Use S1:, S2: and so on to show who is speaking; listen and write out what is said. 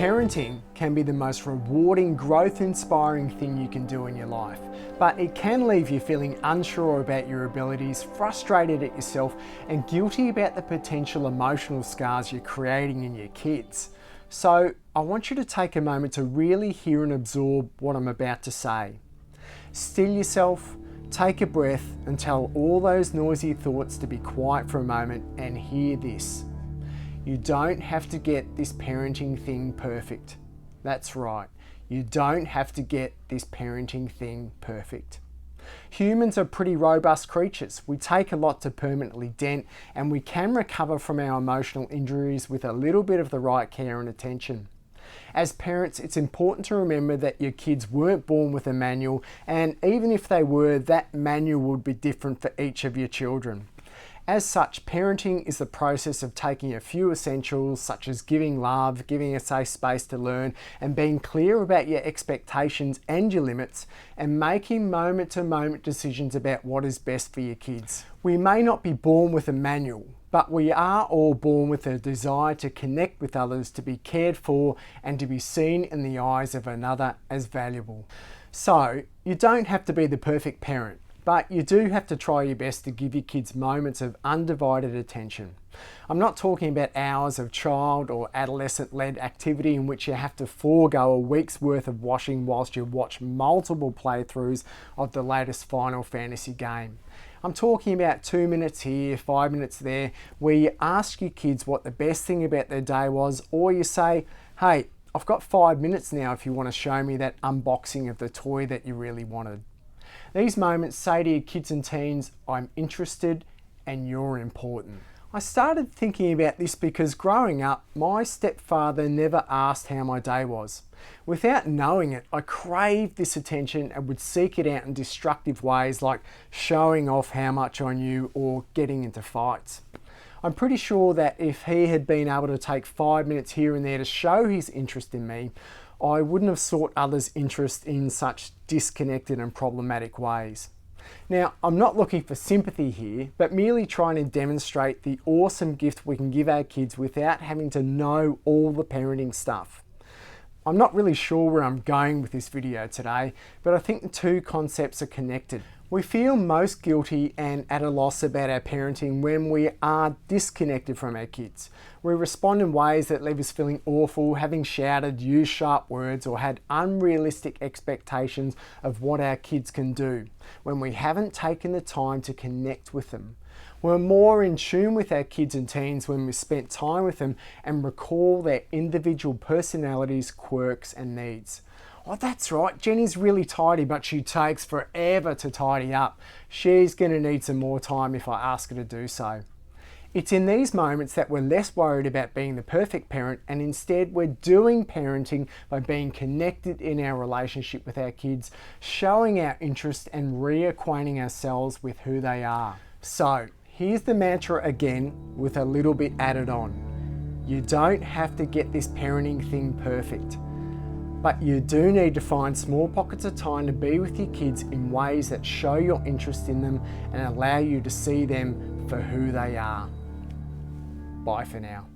S1: Parenting can be the most rewarding, growth-inspiring thing you can do in your life, but it can leave you feeling unsure about your abilities, frustrated at yourself, and guilty about the potential emotional scars you're creating in your kids. So I want you to take a moment to really hear and absorb what I'm about to say. Still yourself, take a breath, and tell all those noisy thoughts to be quiet for a moment and hear this. You don't have to get this parenting thing perfect. That's right, you don't have to get this parenting thing perfect. Humans are pretty robust creatures. We take a lot to permanently dent, and we can recover from our emotional injuries with a little bit of the right care and attention. As parents, it's important to remember that your kids weren't born with a manual, and even if they were, that manual would be different for each of your children. As such, parenting is the process of taking a few essentials such as giving love, giving a safe space to learn, and being clear about your expectations and your limits, and making moment-to-moment decisions about what is best for your kids. We may not be born with a manual, but we are all born with a desire to connect with others, to be cared for, and to be seen in the eyes of another as valuable. So, you don't have to be the perfect parent, but you do have to try your best to give your kids moments of undivided attention. I'm not talking about hours of child or adolescent-led activity in which you have to forego a week's worth of washing whilst you watch multiple playthroughs of the latest Final Fantasy game. I'm talking about 2 minutes here, 5 minutes there, where you ask your kids what the best thing about their day was, or you say, hey, I've got 5 minutes now if you want to show me that unboxing of the toy that you really wanted. These moments say to your kids and teens, I'm interested and you're important. I started thinking about this because growing up, my stepfather never asked how my day was. Without knowing it, I craved this attention and would seek it out in destructive ways like showing off how much I knew or getting into fights. I'm pretty sure that if he had been able to take 5 minutes here and there to show his interest in me, I wouldn't have sought others' interest in such disconnected and problematic ways. Now, I'm not looking for sympathy here, but merely trying to demonstrate the awesome gift we can give our kids without having to know all the parenting stuff. I'm not really sure where I'm going with this video today, but I think the two concepts are connected. We feel most guilty and at a loss about our parenting when we are disconnected from our kids. We respond in ways that leave us feeling awful, having shouted, used sharp words, or had unrealistic expectations of what our kids can do when we haven't taken the time to connect with them. We're more in tune with our kids and teens when we spent time with them and recall their individual personalities, quirks, and needs. Oh, that's right, Jenny's really tidy, but she takes forever to tidy up. She's going to need some more time if I ask her to do so. It's in these moments that we're less worried about being the perfect parent, and instead we're doing parenting by being connected in our relationship with our kids, showing our interest and reacquainting ourselves with who they are. So, here's the mantra again with a little bit added on. You don't have to get this parenting thing perfect. But you do need to find small pockets of time to be with your kids in ways that show your interest in them and allow you to see them for who they are. Bye for now.